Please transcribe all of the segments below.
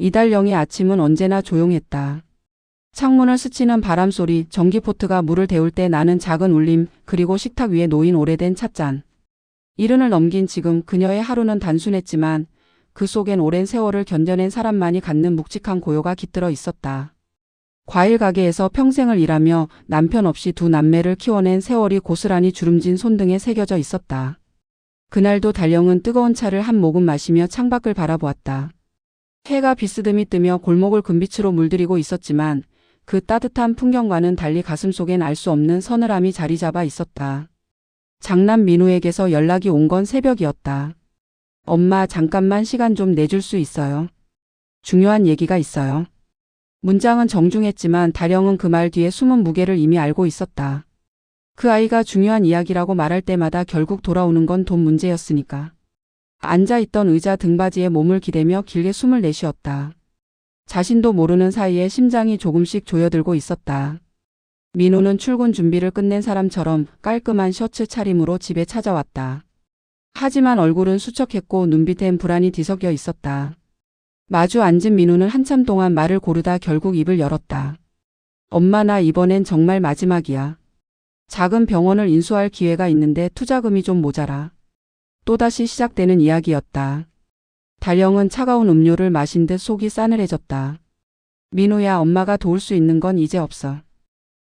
이달령의 아침은 언제나 조용했다. 창문을 스치는 바람소리, 전기포트가 물을 데울 때 나는 작은 울림, 그리고 식탁 위에 놓인 오래된 찻잔. 이른을 넘긴 지금 그녀의 하루는 단순했지만 그 속엔 오랜 세월을 견뎌낸 사람만이 갖는 묵직한 고요가 깃들어 있었다. 과일 가게에서 평생을 일하며 남편 없이 두 남매를 키워낸 세월이 고스란히 주름진 손등에 새겨져 있었다. 그날도 달령은 뜨거운 차를 한 모금 마시며 창밖을 바라보았다. 해가 비스듬히 뜨며 골목을 금빛으로 물들이고 있었지만 그 따뜻한 풍경과는 달리 가슴속엔 알 수 없는 서늘함이 자리 잡아 있었다. 장남 민우에게서 연락이 온 건 새벽이었다. 엄마, 잠깐만 시간 좀 내줄 수 있어요? 중요한 얘기가 있어요. 문장은 정중했지만 달령은 그 말 뒤에 숨은 무게를 이미 알고 있었다. 그 아이가 중요한 이야기라고 말할 때마다 결국 돌아오는 건 돈 문제였으니까. 앉아있던 의자 등받이에 몸을 기대며 길게 숨을 내쉬었다. 자신도 모르는 사이에 심장이 조금씩 조여들고 있었다. 민우는 출근 준비를 끝낸 사람처럼 깔끔한 셔츠 차림으로 집에 찾아왔다. 하지만 얼굴은 수척했고 눈빛엔 불안이 뒤섞여 있었다. 마주 앉은 민우는 한참 동안 말을 고르다 결국 입을 열었다. 엄마, 나 이번엔 정말 마지막이야. 작은 병원을 인수할 기회가 있는데 투자금이 좀 모자라. 또다시 시작되는 이야기였다. 달령은 차가운 음료를 마신 듯 속이 싸늘해졌다. 민우야, 엄마가 도울 수 있는 건 이제 없어.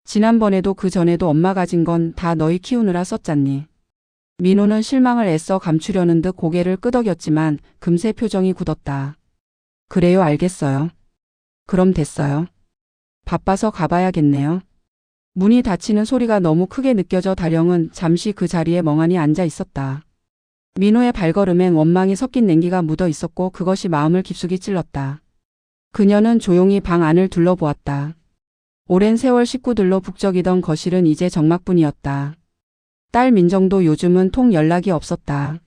지난번에도 그 전에도 엄마 가진 건 다 너희 키우느라 썼잖니. 민우는 실망을 애써 감추려는 듯 고개를 끄덕였지만 금세 표정이 굳었다. 그래요, 알겠어요. 그럼 됐어요. 바빠서 가봐야겠네요. 문이 닫히는 소리가 너무 크게 느껴져 달령은 잠시 그 자리에 멍하니 앉아 있었다. 민우의 발걸음엔 원망이 섞인 냉기가 묻어 있었고 그것이 마음을 깊숙이 찔렀다. 그녀는 조용히 방 안을 둘러보았다. 오랜 세월 식구들로 북적이던 거실은 이제 적막뿐이었다. 딸 민정도 요즘은 통 연락이 없었다.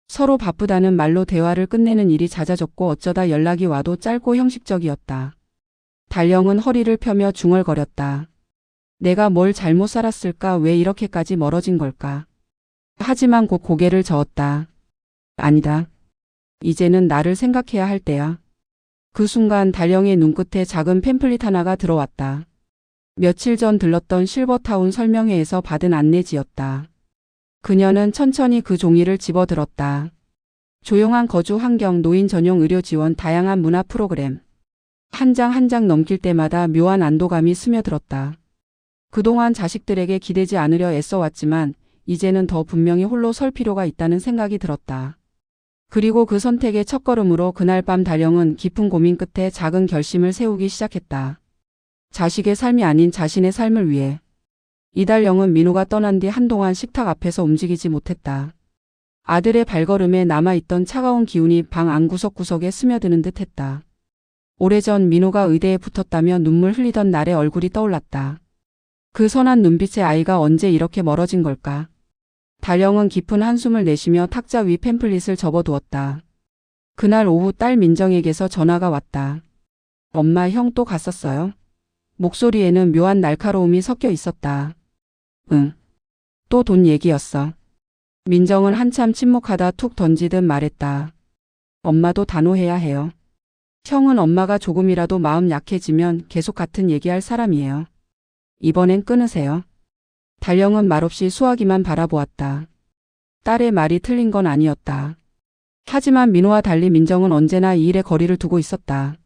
서로 바쁘다는 말로 대화를 끝내는 일이 잦아졌고 어쩌다 연락이 와도 짧고 형식적이었다. 달령은 허리를 펴며 중얼거렸다. 내가 뭘 잘못 살았을까? 왜 이렇게까지 멀어진 걸까? 하지만 곧 고개를 저었다. 아니다. 이제는 나를 생각해야 할 때야. 그 순간 달령의 눈끝에 작은 팸플릿 하나가 들어왔다. 며칠 전 들렀던 실버타운 설명회에서 받은 안내지였다. 그녀는 천천히 그 종이를 집어들었다. 조용한 거주 환경, 노인 전용 의료 지원, 다양한 문화 프로그램. 한 장 한 장 넘길 때마다 묘한 안도감이 스며들었다. 그동안 자식들에게 기대지 않으려 애써왔지만 이제는 더 분명히 홀로 설 필요가 있다는 생각이 들었다. 그리고 그 선택의 첫걸음으로 그날 밤 달령은 깊은 고민 끝에 작은 결심을 세우기 시작했다. 자식의 삶이 아닌 자신의 삶을 위해. 이달령은 민우가 떠난 뒤 한동안 식탁 앞에서 움직이지 못했다. 아들의 발걸음에 남아있던 차가운 기운이 방 안 구석구석에 스며드는 듯 했다. 오래전 민우가 의대에 붙었다며 눈물 흘리던 날의 얼굴이 떠올랐다. 그 선한 눈빛의 아이가 언제 이렇게 멀어진 걸까? 달령은 깊은 한숨을 내쉬며 탁자 위 팸플릿을 접어두었다. 그날 오후 딸 민정에게서 전화가 왔다. 엄마, 형 또 갔었어요? 목소리에는 묘한 날카로움이 섞여 있었다. 응. 또 돈 얘기였어. 민정은 한참 침묵하다 툭 던지듯 말했다. 엄마도 단호해야 해요. 형은 엄마가 조금이라도 마음 약해지면 계속 같은 얘기할 사람이에요. 이번엔 끊으세요. 달령은 말없이 수화기만 바라보았다. 딸의 말이 틀린 건 아니었다. 하지만 민우와 달리 민정은 언제나 이 일에 거리를 두고 있었다.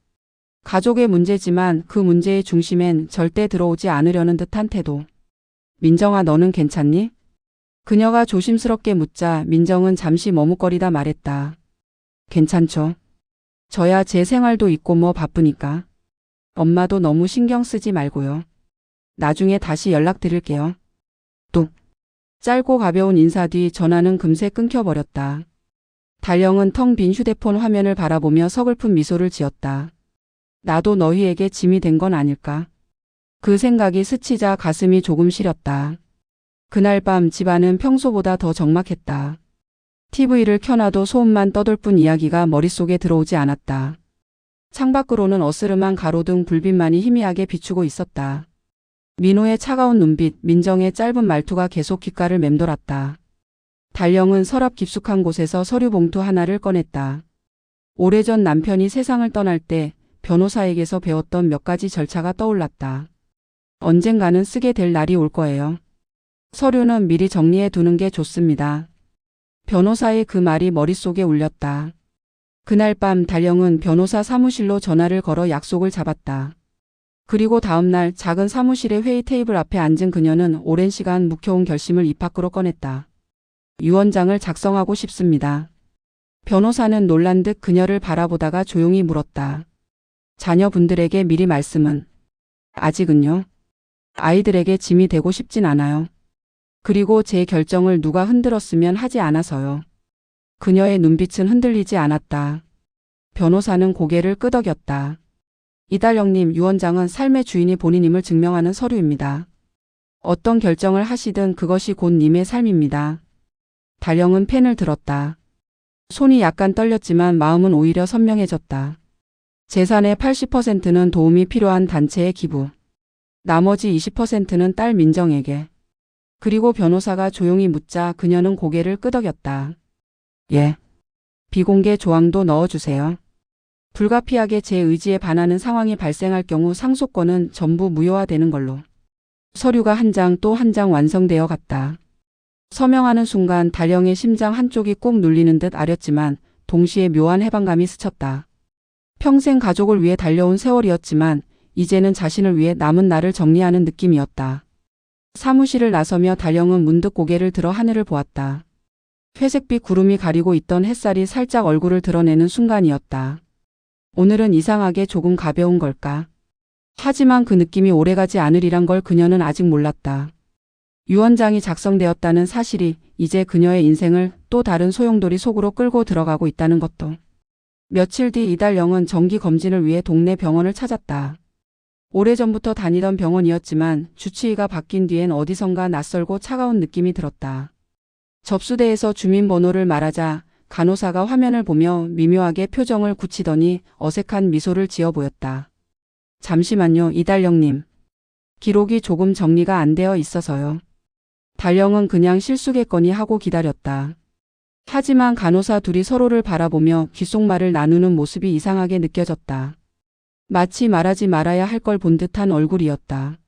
가족의 문제지만 그 문제의 중심엔 절대 들어오지 않으려는 듯한 태도. 민정아, 너는 괜찮니? 그녀가 조심스럽게 묻자 민정은 잠시 머뭇거리다 말했다. 괜찮죠. 저야 제 생활도 있고 뭐 바쁘니까. 엄마도 너무 신경 쓰지 말고요. 나중에 다시 연락드릴게요. 뚝. 짧고 가벼운 인사 뒤 전화는 금세 끊겨버렸다. 달령은 텅 빈 휴대폰 화면을 바라보며 서글픈 미소를 지었다. 나도 너희에게 짐이 된 건 아닐까? 그 생각이 스치자 가슴이 조금 시렸다. 그날 밤 집안은 평소보다 더 적막했다. TV를 켜놔도 소음만 떠돌 뿐 이야기가 머릿속에 들어오지 않았다. 창밖으로는 어스름한 가로등 불빛만이 희미하게 비추고 있었다. 민호의 차가운 눈빛, 민정의 짧은 말투가 계속 귓가를 맴돌았다. 달령은 서랍 깊숙한 곳에서 서류 봉투 하나를 꺼냈다. 오래전 남편이 세상을 떠날 때 변호사에게서 배웠던 몇 가지 절차가 떠올랐다. 언젠가는 쓰게 될 날이 올 거예요. 서류는 미리 정리해 두는 게 좋습니다. 변호사의 그 말이 머릿속에 울렸다. 그날 밤 달령은 변호사 사무실로 전화를 걸어 약속을 잡았다. 그리고 다음날 작은 사무실의 회의 테이블 앞에 앉은 그녀는 오랜 시간 묵혀온 결심을 입 밖으로 꺼냈다. 유언장을 작성하고 싶습니다. 변호사는 놀란 듯 그녀를 바라보다가 조용히 물었다. 자녀분들에게 미리 말씀은? 아직은요. 아이들에게 짐이 되고 싶진 않아요. 그리고 제 결정을 누가 흔들었으면 하지 않아서요. 그녀의 눈빛은 흔들리지 않았다. 변호사는 고개를 끄덕였다. 이달령님, 유언장은 삶의 주인이 본인임을 증명하는 서류입니다. 어떤 결정을 하시든 그것이 곧 님의 삶입니다. 달령은 펜을 들었다. 손이 약간 떨렸지만 마음은 오히려 선명해졌다. 재산의 80%는 도움이 필요한 단체에 기부. 나머지 20%는 딸 민정에게. 그리고 변호사가 조용히 묻자 그녀는 고개를 끄덕였다. 예. 비공개 조항도 넣어주세요. 불가피하게 제 의지에 반하는 상황이 발생할 경우 상속권은 전부 무효화되는 걸로. 서류가 한 장 또 한 장 완성되어 갔다. 서명하는 순간 달령의 심장 한쪽이 꾹 눌리는 듯 아렸지만 동시에 묘한 해방감이 스쳤다. 평생 가족을 위해 달려온 세월이었지만 이제는 자신을 위해 남은 날을 정리하는 느낌이었다. 사무실을 나서며 달령은 문득 고개를 들어 하늘을 보았다. 회색빛 구름이 가리고 있던 햇살이 살짝 얼굴을 드러내는 순간이었다. 오늘은 이상하게 조금 가벼운 걸까? 하지만 그 느낌이 오래가지 않으리란 걸 그녀는 아직 몰랐다. 유언장이 작성되었다는 사실이 이제 그녀의 인생을 또 다른 소용돌이 속으로 끌고 들어가고 있다는 것도. 며칠 뒤 이달령은 정기검진을 위해 동네 병원을 찾았다. 오래전부터 다니던 병원이었지만 주치의가 바뀐 뒤엔 어디선가 낯설고 차가운 느낌이 들었다. 접수대에서 주민번호를 말하자 간호사가 화면을 보며 미묘하게 표정을 굳히더니 어색한 미소를 지어 보였다. 잠시만요, 이달령님. 기록이 조금 정리가 안 되어 있어서요. 달령은 그냥 실수겠거니 하고 기다렸다. 하지만 간호사 둘이 서로를 바라보며 귓속말을 나누는 모습이 이상하게 느껴졌다. 마치 말하지 말아야 할 걸 본 듯한 얼굴이었다.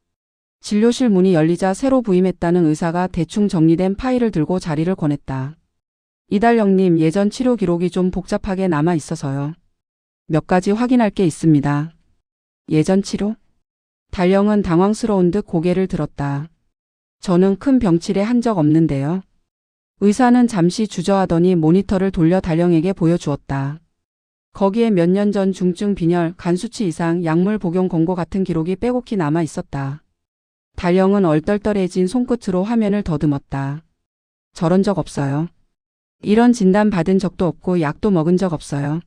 진료실 문이 열리자 새로 부임했다는 의사가 대충 정리된 파일을 들고 자리를 권했다. 이달령님, 예전 치료 기록이 좀 복잡하게 남아 있어서요. 몇 가지 확인할 게 있습니다. 예전 치료? 달령은 당황스러운 듯 고개를 들었다. 저는 큰 병치레 한 적 없는데요. 의사는 잠시 주저하더니 모니터를 돌려 달령에게 보여주었다. 거기에 몇 년 전 중증 빈혈, 간 수치 이상, 약물 복용 권고 같은 기록이 빼곡히 남아 있었다. 달령은 얼떨떨해진 손끝으로 화면을 더듬었다. 저런 적 없어요. 이런 진단 받은 적도 없고 약도 먹은 적 없어요.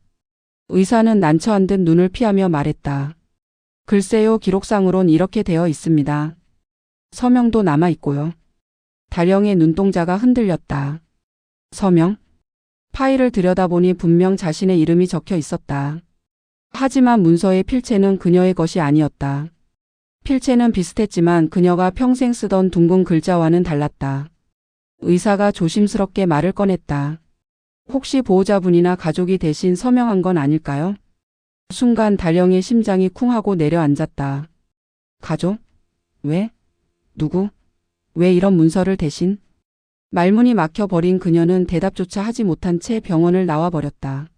의사는 난처한 듯 눈을 피하며 말했다. 글쎄요, 기록상으론 이렇게 되어 있습니다. 서명도 남아 있고요. 달령의 눈동자가 흔들렸다. 서명? 파일을 들여다보니 분명 자신의 이름이 적혀 있었다. 하지만 문서의 필체는 그녀의 것이 아니었다. 필체는 비슷했지만 그녀가 평생 쓰던 둥근 글자와는 달랐다. 의사가 조심스럽게 말을 꺼냈다. 혹시 보호자분이나 가족이 대신 서명한 건 아닐까요? 순간 달령의 심장이 쿵 하고 내려앉았다. 가족? 왜? 누구? 왜 이런 문서를 대신? 말문이 막혀버린 그녀는 대답조차 하지 못한 채 병원을 나와버렸다.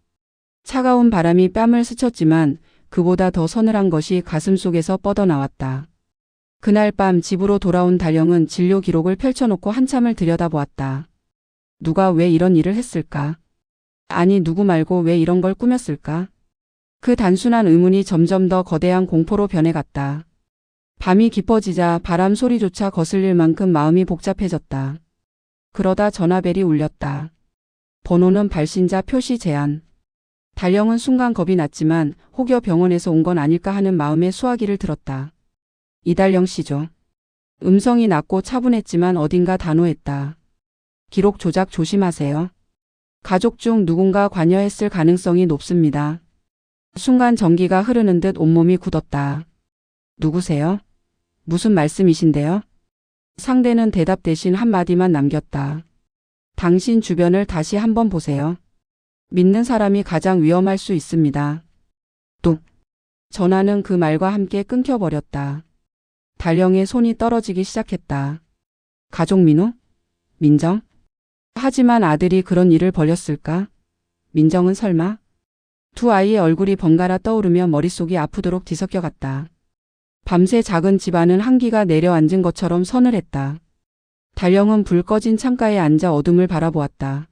차가운 바람이 뺨을 스쳤지만 그보다 더 서늘한 것이 가슴속에서 뻗어나왔다. 그날 밤 집으로 돌아온 달령은 진료 기록을 펼쳐놓고 한참을 들여다보았다. 누가 왜 이런 일을 했을까? 아니, 누구 말고 왜 이런 걸 꾸몄을까? 그 단순한 의문이 점점 더 거대한 공포로 변해갔다. 밤이 깊어지자 바람 소리조차 거슬릴 만큼 마음이 복잡해졌다. 그러다 전화벨이 울렸다. 번호는 발신자 표시 제한. 달령은 순간 겁이 났지만 혹여 병원에서 온 건 아닐까 하는 마음에 수화기를 들었다. 이달령 씨죠. 음성이 낮고 차분했지만 어딘가 단호했다. 기록 조작 조심하세요. 가족 중 누군가 관여했을 가능성이 높습니다. 순간 전기가 흐르는 듯 온몸이 굳었다. 누구세요? 무슨 말씀이신데요? 상대는 대답 대신 한마디만 남겼다. 당신 주변을 다시 한번 보세요. 믿는 사람이 가장 위험할 수 있습니다. 뚝. 전화는 그 말과 함께 끊겨버렸다. 달령의 손이 떨어지기 시작했다. 가족 민우? 민정? 하지만 아들이 그런 일을 벌였을까? 민정은 설마? 두 아이의 얼굴이 번갈아 떠오르며 머릿속이 아프도록 뒤섞여 갔다. 밤새 작은 집안은 한기가 내려앉은 것처럼 서늘했다. 달령은 불 꺼진 창가에 앉아 어둠을 바라보았다.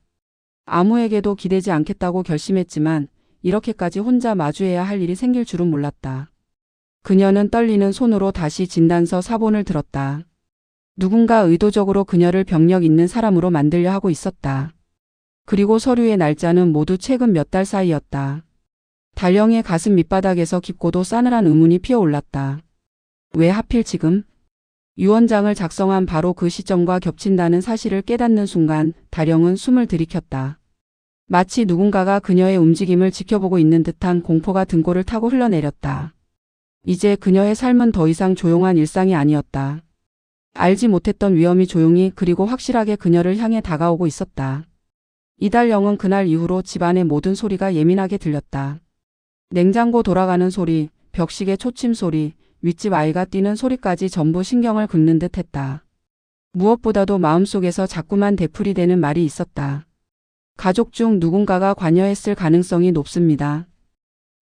아무에게도 기대지 않겠다고 결심했지만 이렇게까지 혼자 마주해야 할 일이 생길 줄은 몰랐다. 그녀는 떨리는 손으로 다시 진단서 사본을 들었다. 누군가 의도적으로 그녀를 병력 있는 사람으로 만들려 하고 있었다. 그리고 서류의 날짜는 모두 최근 몇 달 사이였다. 달령의 가슴 밑바닥에서 깊고도 싸늘한 의문이 피어올랐다. 왜 하필 지금? 유언장을 작성한 바로 그 시점과 겹친다는 사실을 깨닫는 순간 달령은 숨을 들이켰다. 마치 누군가가 그녀의 움직임을 지켜보고 있는 듯한 공포가 등골을 타고 흘러내렸다. 이제 그녀의 삶은 더 이상 조용한 일상이 아니었다. 알지 못했던 위험이 조용히 그리고 확실하게 그녀를 향해 다가오고 있었다. 이달령은 그날 이후로 집안의 모든 소리가 예민하게 들렸다. 냉장고 돌아가는 소리, 벽시계 초침 소리, 윗집 아이가 뛰는 소리까지 전부 신경을 긁는 듯 했다. 무엇보다도 마음속에서 자꾸만 되풀이되는 말이 있었다. 가족 중 누군가가 관여했을 가능성이 높습니다.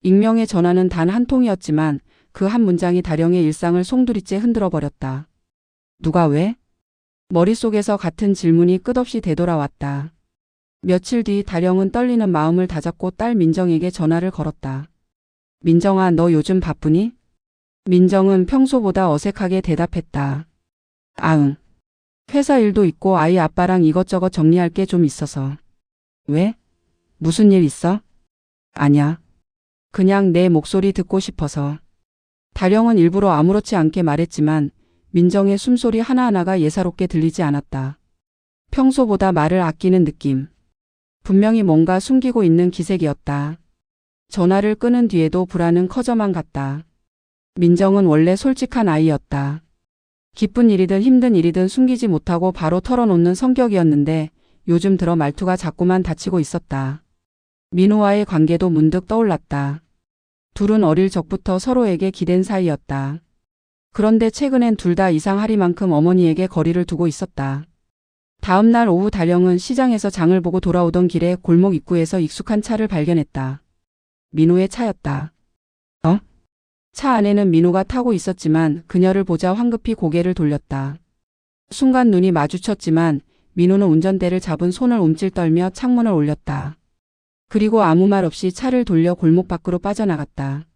익명의 전화는 단 한 통이었지만 그 한 문장이 달령의 일상을 송두리째 흔들어 버렸다. 누가 왜? 머릿속에서 같은 질문이 끝없이 되돌아왔다. 며칠 뒤 달령은 떨리는 마음을 다잡고 딸 민정에게 전화를 걸었다. 민정아, 너 요즘 바쁘니? 민정은 평소보다 어색하게 대답했다. 아응. 회사 일도 있고 아이 아빠랑 이것저것 정리할 게 좀 있어서. 왜? 무슨 일 있어? 아냐. 그냥 내 목소리 듣고 싶어서. 달령은 일부러 아무렇지 않게 말했지만 민정의 숨소리 하나하나가 예사롭게 들리지 않았다. 평소보다 말을 아끼는 느낌. 분명히 뭔가 숨기고 있는 기색이었다. 전화를 끊은 뒤에도 불안은 커져만 갔다. 민정은 원래 솔직한 아이였다. 기쁜 일이든 힘든 일이든 숨기지 못하고 바로 털어놓는 성격이었는데 요즘 들어 말투가 자꾸만 다치고 있었다. 민우와의 관계도 문득 떠올랐다. 둘은 어릴 적부터 서로에게 기댄 사이였다. 그런데 최근엔 둘 다 이상하리만큼 어머니에게 거리를 두고 있었다. 다음 날 오후 달령은 시장에서 장을 보고 돌아오던 길에 골목 입구에서 익숙한 차를 발견했다. 민우의 차였다. 차 안에는 민우가 타고 있었지만 그녀를 보자 황급히 고개를 돌렸다. 순간 눈이 마주쳤지만 민우는 운전대를 잡은 손을 움찔떨며 창문을 올렸다. 그리고 아무 말 없이 차를 돌려 골목 밖으로 빠져나갔다.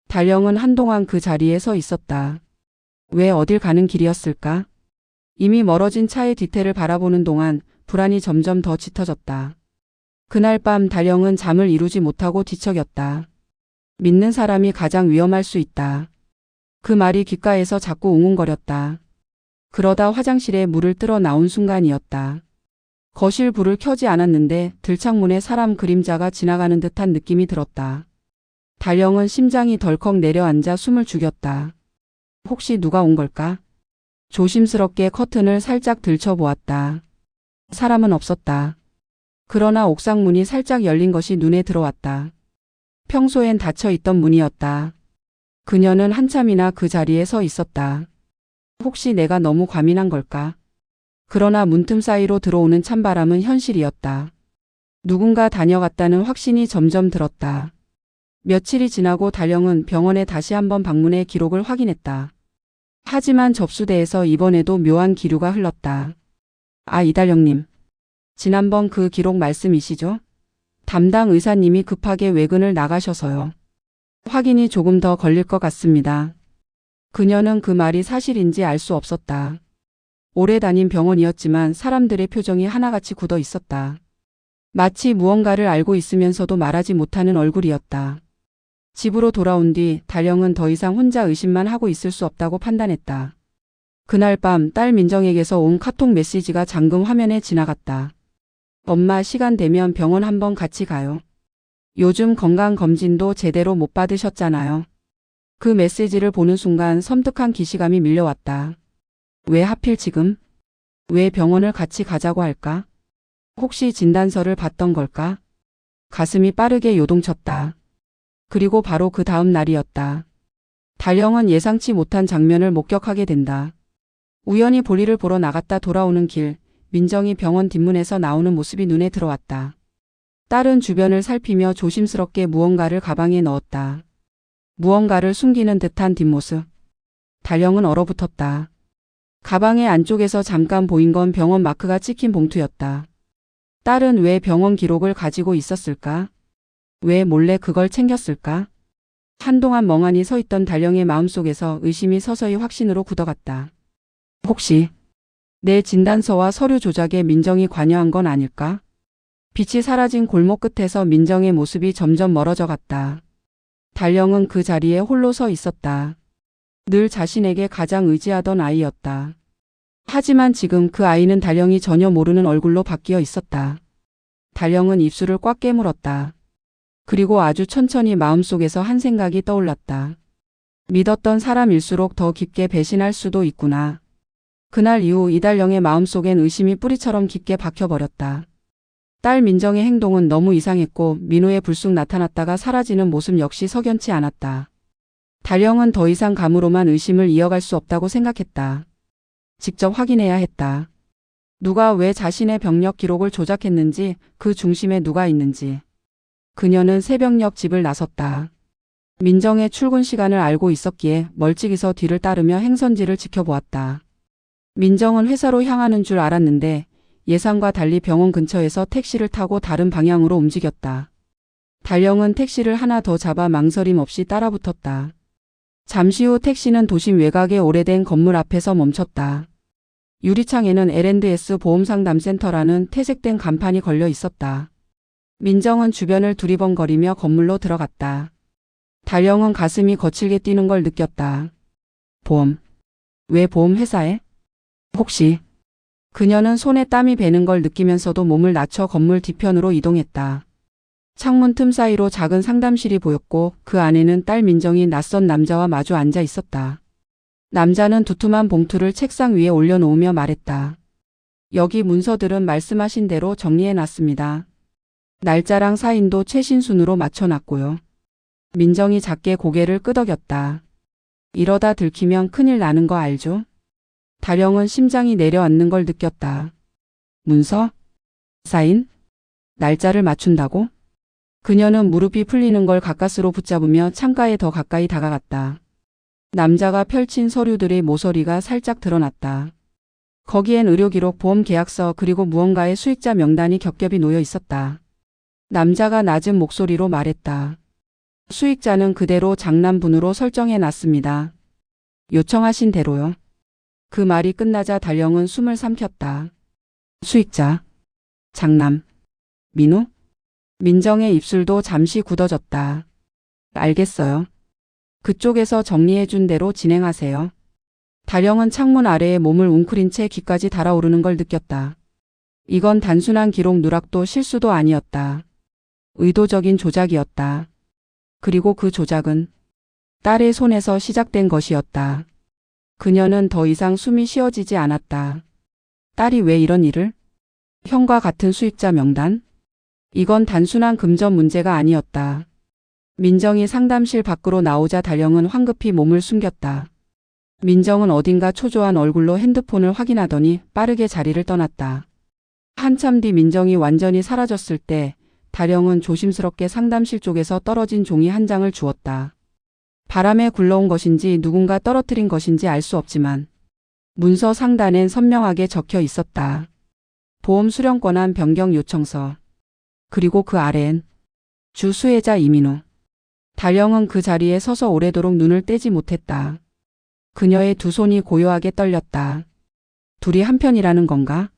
달령은 한동안 그 자리에 서 있었다. 왜 어딜 가는 길이었을까? 이미 멀어진 차의 뒤태를 바라보는 동안 불안이 점점 더 짙어졌다. 그날 밤 달령은 잠을 이루지 못하고 뒤척였다. 믿는 사람이 가장 위험할 수 있다. 그 말이 귓가에서 자꾸 웅웅거렸다. 그러다 화장실에 물을 뜨러 나온 순간이었다. 거실 불을 켜지 않았는데 들창문에 사람 그림자가 지나가는 듯한 느낌이 들었다. 달령은 심장이 덜컥 내려앉아 숨을 죽였다. 혹시 누가 온 걸까? 조심스럽게 커튼을 살짝 들춰보았다. 사람은 없었다. 그러나 옥상 문이 살짝 열린 것이 눈에 들어왔다. 평소엔 닫혀있던 문이었다. 그녀는 한참이나 그 자리에 서 있었다. 혹시 내가 너무 과민한 걸까? 그러나 문틈 사이로 들어오는 찬바람은 현실이었다. 누군가 다녀갔다는 확신이 점점 들었다. 며칠이 지나고 달령은 병원에 다시 한번 방문해 기록을 확인했다. 하지만 접수대에서 이번에도 묘한 기류가 흘렀다. 아, 이달령님. 지난번 그 기록 말씀이시죠? 담당 의사님이 급하게 외근을 나가셔서요. 확인이 조금 더 걸릴 것 같습니다. 그녀는 그 말이 사실인지 알 수 없었다. 오래 다닌 병원이었지만 사람들의 표정이 하나같이 굳어 있었다. 마치 무언가를 알고 있으면서도 말하지 못하는 얼굴이었다. 집으로 돌아온 뒤 달령은 더 이상 혼자 의심만 하고 있을 수 없다고 판단했다. 그날 밤 딸 민정에게서 온 카톡 메시지가 잠금 화면에 지나갔다. 엄마, 시간 되면 병원 한번 같이 가요. 요즘 건강검진도 제대로 못 받으셨잖아요. 그 메시지를 보는 순간 섬뜩한 기시감이 밀려왔다. 왜 하필 지금? 왜 병원을 같이 가자고 할까? 혹시 진단서를 받던 걸까? 가슴이 빠르게 요동쳤다. 그리고 바로 그 다음 날이었다. 달령은 예상치 못한 장면을 목격하게 된다. 우연히 볼일을 보러 나갔다 돌아오는 길, 민정이 병원 뒷문에서 나오는 모습이 눈에 들어왔다. 딸은 주변을 살피며 조심스럽게 무언가를 가방에 넣었다. 무언가를 숨기는 듯한 뒷모습. 달령은 얼어붙었다. 가방의 안쪽에서 잠깐 보인 건 병원 마크가 찍힌 봉투였다. 딸은 왜 병원 기록을 가지고 있었을까? 왜 몰래 그걸 챙겼을까? 한동안 멍하니 서 있던 달령의 마음속에서 의심이 서서히 확신으로 굳어갔다. 혹시 내 진단서와 서류 조작에 민정이 관여한 건 아닐까? 빛이 사라진 골목 끝에서 민정의 모습이 점점 멀어져 갔다. 달령은 그 자리에 홀로 서 있었다. 늘 자신에게 가장 의지하던 아이였다. 하지만 지금 그 아이는 달령이 전혀 모르는 얼굴로 바뀌어 있었다. 달령은 입술을 꽉 깨물었다. 그리고 아주 천천히 마음속에서 한 생각이 떠올랐다. 믿었던 사람일수록 더 깊게 배신할 수도 있구나. 그날 이후 이달령의 마음속엔 의심이 뿌리처럼 깊게 박혀버렸다. 딸 민정의 행동은 너무 이상했고 민호에 불쑥 나타났다가 사라지는 모습 역시 석연치 않았다. 달령은 더 이상 감으로만 의심을 이어갈 수 없다고 생각했다. 직접 확인해야 했다. 누가 왜 자신의 병력 기록을 조작했는지, 그 중심에 누가 있는지. 그녀는 새벽녘 집을 나섰다. 민정의 출근 시간을 알고 있었기에 멀찍이서 뒤를 따르며 행선지를 지켜보았다. 민정은 회사로 향하는 줄 알았는데 예상과 달리 병원 근처에서 택시를 타고 다른 방향으로 움직였다. 달령은 택시를 하나 더 잡아 망설임 없이 따라붙었다. 잠시 후 택시는 도심 외곽의 오래된 건물 앞에서 멈췄다. 유리창에는 L&S 보험상담센터라는 퇴색된 간판이 걸려 있었다. 민정은 주변을 두리번거리며 건물로 들어갔다. 달령은 가슴이 거칠게 뛰는 걸 느꼈다. 보험. 왜 보험회사에? 혹시. 그녀는 손에 땀이 배는 걸 느끼면서도 몸을 낮춰 건물 뒤편으로 이동했다. 창문 틈 사이로 작은 상담실이 보였고 그 안에는 딸 민정이 낯선 남자와 마주 앉아 있었다. 남자는 두툼한 봉투를 책상 위에 올려놓으며 말했다. 여기 문서들은 말씀하신 대로 정리해놨습니다. 날짜랑 사인도 최신 순으로 맞춰놨고요. 민정이 작게 고개를 끄덕였다. 이러다 들키면 큰일 나는 거 알죠? 달령은 심장이 내려앉는 걸 느꼈다. 문서? 사인? 날짜를 맞춘다고? 그녀는 무릎이 풀리는 걸 가까스로 붙잡으며 창가에 더 가까이 다가갔다. 남자가 펼친 서류들의 모서리가 살짝 드러났다. 거기엔 의료기록, 보험계약서 그리고 무언가의 수익자 명단이 겹겹이 놓여 있었다. 남자가 낮은 목소리로 말했다. 수익자는 그대로 장남분으로 설정해놨습니다. 요청하신 대로요. 그 말이 끝나자 달령은 숨을 삼켰다. 수익자. 장남. 민우? 민정의 입술도 잠시 굳어졌다. 알겠어요. 그쪽에서 정리해준 대로 진행하세요. 달령은 창문 아래에 몸을 웅크린 채 귀까지 달아오르는 걸 느꼈다. 이건 단순한 기록 누락도 실수도 아니었다. 의도적인 조작이었다. 그리고 그 조작은 딸의 손에서 시작된 것이었다. 그녀는 더 이상 숨이 쉬어지지 않았다. 딸이 왜 이런 일을? 형과 같은 수익자 명단? 이건 단순한 금전 문제가 아니었다. 민정이 상담실 밖으로 나오자 달령은 황급히 몸을 숨겼다. 민정은 어딘가 초조한 얼굴로 핸드폰을 확인하더니 빠르게 자리를 떠났다. 한참 뒤 민정이 완전히 사라졌을 때 달령은 조심스럽게 상담실 쪽에서 떨어진 종이 한 장을 주었다. 바람에 굴러온 것인지 누군가 떨어뜨린 것인지 알 수 없지만 문서 상단엔 선명하게 적혀 있었다. 보험 수령 권한 변경 요청서. 그리고 그 아래엔 주 수혜자 이민우. 달령은 그 자리에 서서 오래도록 눈을 떼지 못했다. 그녀의 두 손이 고요하게 떨렸다. 둘이 한편이라는 건가?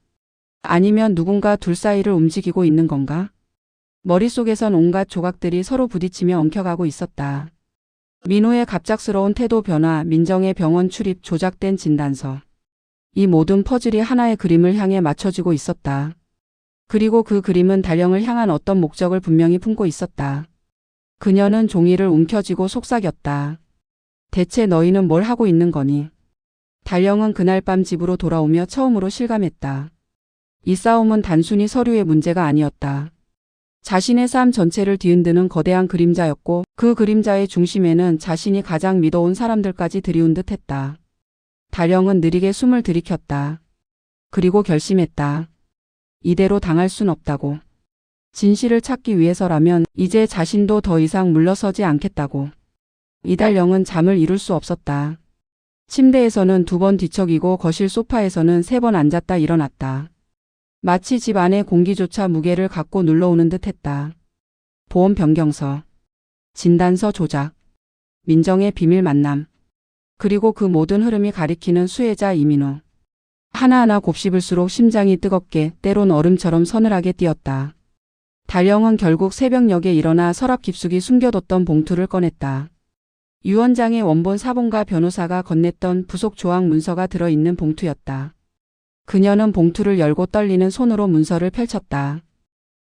아니면 누군가 둘 사이를 움직이고 있는 건가? 머릿속에선 온갖 조각들이 서로 부딪히며 엉켜가고 있었다. 민호의 갑작스러운 태도 변화, 민정의 병원 출입, 조작된 진단서. 이 모든 퍼즐이 하나의 그림을 향해 맞춰지고 있었다. 그리고 그 그림은 달령을 향한 어떤 목적을 분명히 품고 있었다. 그녀는 종이를 움켜쥐고 속삭였다. 대체 너희는 뭘 하고 있는 거니? 달령은 그날 밤 집으로 돌아오며 처음으로 실감했다. 이 싸움은 단순히 서류의 문제가 아니었다. 자신의 삶 전체를 뒤흔드는 거대한 그림자였고 그 그림자의 중심에는 자신이 가장 믿어온 사람들까지 들이운 듯했다. 달령은 느리게 숨을 들이켰다. 그리고 결심했다. 이대로 당할 순 없다고. 진실을 찾기 위해서라면 이제 자신도 더 이상 물러서지 않겠다고. 이달령은 잠을 이룰 수 없었다. 침대에서는 2번 뒤척이고 거실 소파에서는 3번 앉았다 일어났다. 마치 집 안의 공기조차 무게를 갖고 눌러오는 듯했다. 보험 변경서, 진단서 조작, 민정의 비밀 만남, 그리고 그 모든 흐름이 가리키는 수혜자 이민우. 하나하나 곱씹을수록 심장이 뜨겁게 때론 얼음처럼 서늘하게 뛰었다. 달령은 결국 새벽녘에 일어나 서랍 깊숙이 숨겨뒀던 봉투를 꺼냈다. 유 원장의 원본 사본과 변호사가 건넸던 부속 조항 문서가 들어있는 봉투였다. 그녀는 봉투를 열고 떨리는 손으로 문서를 펼쳤다.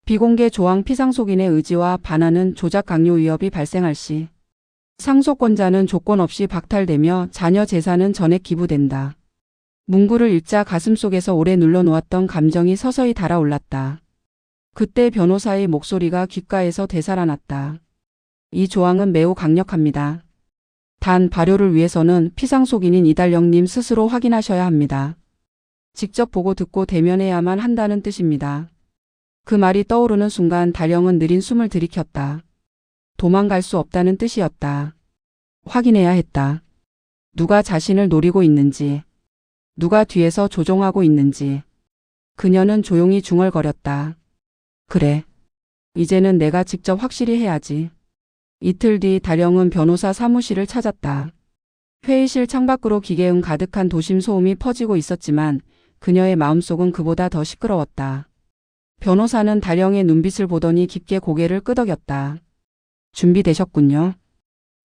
비공개 조항 피상속인의 의지와 반하는 조작 강요 위협이 발생할 시 상속권자는 조건 없이 박탈되며 자녀 재산은 전액 기부된다. 문구를 읽자 가슴속에서 오래 눌러놓았던 감정이 서서히 달아올랐다. 그때 변호사의 목소리가 귓가에서 되살아났다. 이 조항은 매우 강력합니다. 단 발효를 위해서는 피상속인인 이달령님 스스로 확인하셔야 합니다. 직접 보고 듣고 대면해야만 한다는 뜻입니다. 그 말이 떠오르는 순간 달령은 느린 숨을 들이켰다. 도망갈 수 없다는 뜻이었다. 확인해야 했다. 누가 자신을 노리고 있는지, 누가 뒤에서 조종하고 있는지. 그녀는 조용히 중얼거렸다. 그래. 이제는 내가 직접 확실히 해야지. 이틀 뒤 달령은 변호사 사무실을 찾았다. 회의실 창밖으로 기계음 가득한 도심 소음이 퍼지고 있었지만 그녀의 마음속은 그보다 더 시끄러웠다. 변호사는 달령의 눈빛을 보더니 깊게 고개를 끄덕였다. 준비되셨군요.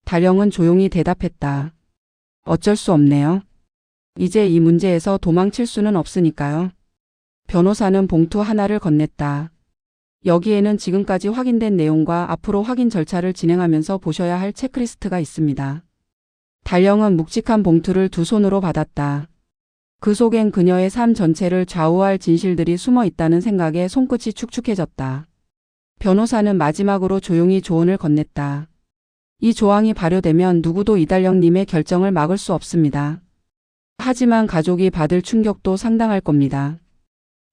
달령은 조용히 대답했다. 어쩔 수 없네요. 이제 이 문제에서 도망칠 수는 없으니까요. 변호사는 봉투 하나를 건넸다. 여기에는 지금까지 확인된 내용과 앞으로 확인 절차를 진행하면서 보셔야 할 체크리스트가 있습니다. 달령은 묵직한 봉투를 두 손으로 받았다. 그 속엔 그녀의 삶 전체를 좌우할 진실들이 숨어 있다는 생각에 손끝이 축축해졌다. 변호사는 마지막으로 조용히 조언을 건넸다. 이 조항이 발효되면 누구도 이달령님의 결정을 막을 수 없습니다. 하지만 가족이 받을 충격도 상당할 겁니다.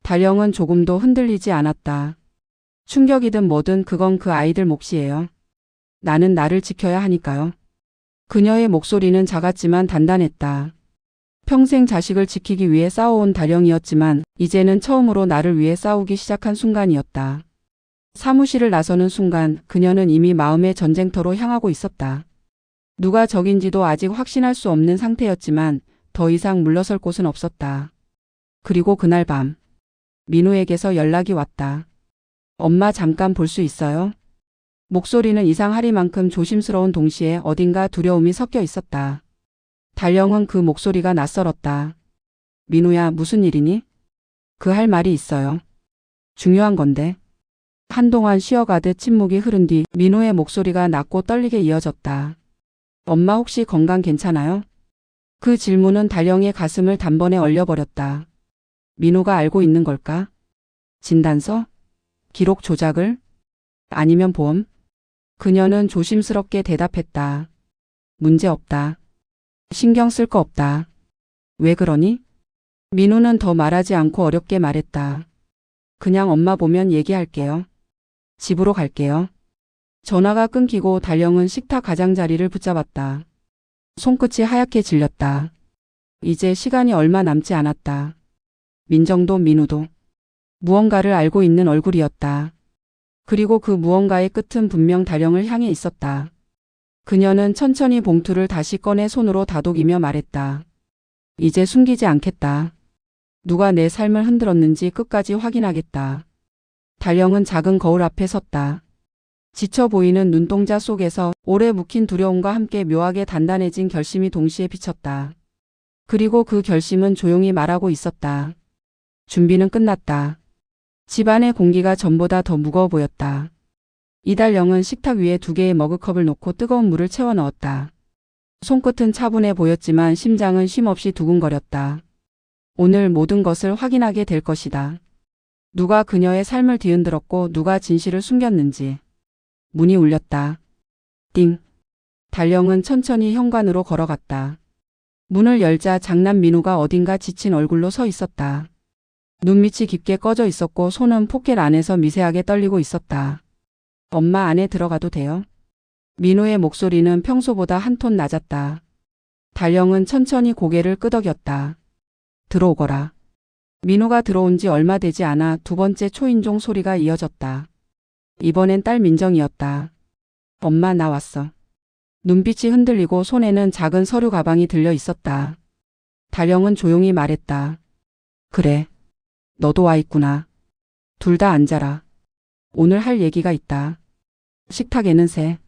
달령은 조금도 흔들리지 않았다. 충격이든 뭐든 그건 그 아이들 몫이에요. 나는 나를 지켜야 하니까요. 그녀의 목소리는 작았지만 단단했다. 평생 자식을 지키기 위해 싸워온 달령이었지만 이제는 처음으로 나를 위해 싸우기 시작한 순간이었다. 사무실을 나서는 순간 그녀는 이미 마음의 전쟁터로 향하고 있었다. 누가 적인지도 아직 확신할 수 없는 상태였지만 더 이상 물러설 곳은 없었다. 그리고 그날 밤 민우에게서 연락이 왔다. 엄마 잠깐 볼 수 있어요? 목소리는 이상하리만큼 조심스러운 동시에 어딘가 두려움이 섞여 있었다. 달령은 그 목소리가 낯설었다. 민우야, 무슨 일이니? 그 할 말이 있어요. 중요한 건데. 한동안 쉬어가듯 침묵이 흐른 뒤 민우의 목소리가 낮고 떨리게 이어졌다. 엄마 혹시 건강 괜찮아요? 그 질문은 달령의 가슴을 단번에 얼려버렸다. 민우가 알고 있는 걸까? 진단서? 기록 조작을? 아니면 보험? 그녀는 조심스럽게 대답했다. 문제 없다. 신경 쓸 거 없다. 왜 그러니? 민우는 더 말하지 않고 어렵게 말했다. 그냥 엄마 보면 얘기할게요. 집으로 갈게요. 전화가 끊기고 달령은 식탁 가장자리를 붙잡았다. 손끝이 하얗게 질렸다. 이제 시간이 얼마 남지 않았다. 민정도 민우도 무언가를 알고 있는 얼굴이었다. 그리고 그 무언가의 끝은 분명 달령을 향해 있었다. 그녀는 천천히 봉투를 다시 꺼내 손으로 다독이며 말했다. 이제 숨기지 않겠다. 누가 내 삶을 흔들었는지 끝까지 확인하겠다. 달령은 작은 거울 앞에 섰다. 지쳐 보이는 눈동자 속에서 오래 묵힌 두려움과 함께 묘하게 단단해진 결심이 동시에 비쳤다. 그리고 그 결심은 조용히 말하고 있었다. 준비는 끝났다. 집안의 공기가 전보다 더 무거워 보였다. 이달령은 식탁 위에 2개의 머그컵을 놓고 뜨거운 물을 채워 넣었다. 손끝은 차분해 보였지만 심장은 쉼없이 두근거렸다. 오늘 모든 것을 확인하게 될 것이다. 누가 그녀의 삶을 뒤흔들었고 누가 진실을 숨겼는지. 문이 울렸다. 띵. 달령은 천천히 현관으로 걸어갔다. 문을 열자 장남 민우가 어딘가 지친 얼굴로 서 있었다. 눈밑이 깊게 꺼져 있었고 손은 포켓 안에서 미세하게 떨리고 있었다. 엄마, 안에 들어가도 돼요? 민우의 목소리는 평소보다 한 톤 낮았다. 달령은 천천히 고개를 끄덕였다. 들어오거라. 민우가 들어온 지 얼마 되지 않아 두 번째 초인종 소리가 이어졌다. 이번엔 딸 민정이었다. 엄마, 나 왔어. 눈빛이 흔들리고 손에는 작은 서류 가방이 들려 있었다. 달령은 조용히 말했다. 그래. 너도 와 있구나. 둘 다 앉아라. 오늘 할 얘기가 있다. 식탁에는 새